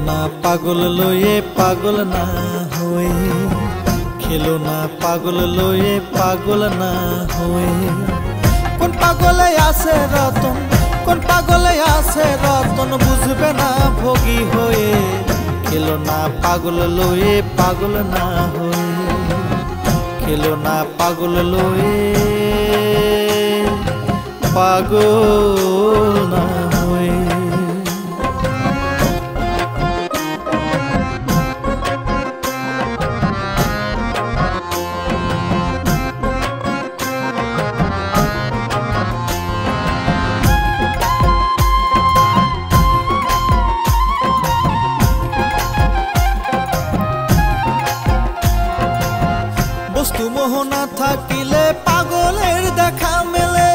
না পাগল লয়ে পাগল না হয়ে, খেলো না পাগল লয়ে পাগল না হয়ে। কোন পাগলে আছে রতন, কোন পাগলে আছে রতন, বুঝবে না ভোগী হয়ে। খেলো না পাগল লয়ে পাগল না হয়ে, খেলো না পাগল লয়ে পাগল না হয়ে। বস্তু মোহ না থাকিলে পাগলের দেখা মেলে,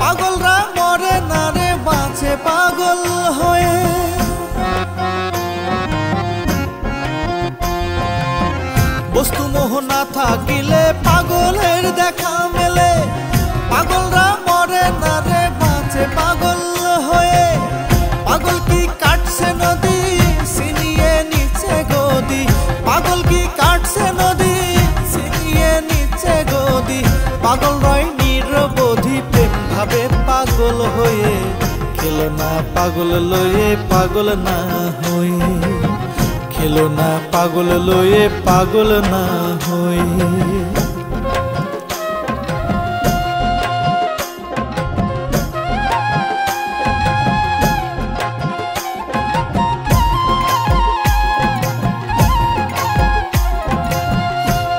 পাগলরা মরে না রে বাঁচে পাগল হয়ে। বস্তু মোহ না থাকিলে পাগলের দেখা মেলে, পাগলরা মরে না রে বাঁচে পাগল হয়ে। পাগল কি কাটছে নদী ছিনিয়ে নিচে গদি, পাগল কি কাটছে নদী নিচে গদি। পাগল রয় নিরবধি প্রেম ভাবে পাগল হয়ে। খেলো না পাগল লয়ে পাগল না হয়ে, খেলো না পাগল লয়ে পাগল না হয়ে।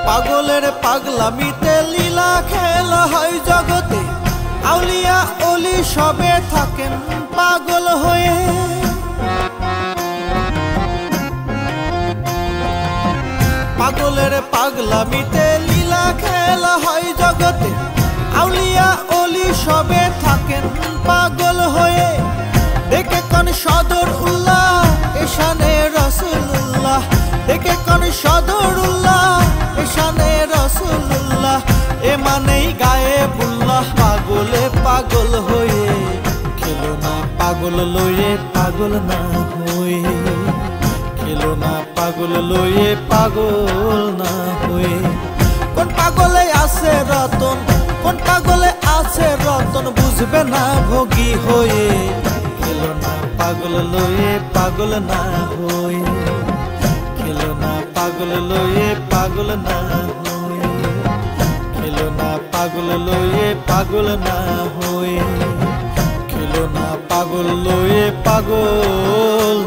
পাগলের পাগলামিতে লীলা খেলা হয় জগতে, আউলিয়া ওলি সবে থাকেন পাগল হয়ে। পাগলের পাগলামিতে লীলা খেলা হয় জগতে, আউলিয়া ওলি সবে থাকেন পাগল হয়ে। দেখে কোন সদর উল্লাহ এশানে রাসূলুল্লাহ, দেখে কোন সদর উল্লাহ এশানে রাসূলুল্লাহ। এ মানেই গায়ে বুল্লাহ পাগলে পাগল হয়ে। খেলো না পাগল লয়ে পাগল না হয়ে, খেলো না পাগল লয়ে পাগল না হয়ে। কোন পাগলে আছে রতন, কোন পাগলে আছে রতন, বুঝবে না ভোগী হয়ে। খেলো না পাগল লয়ে পাগল না হয়ে, খেলো না পাগল লয়ে পাগল না হয়ে, খেলো না পাগল লয়ে পাগল না হয়ে, খেলো না পাগল লয়ে পাগল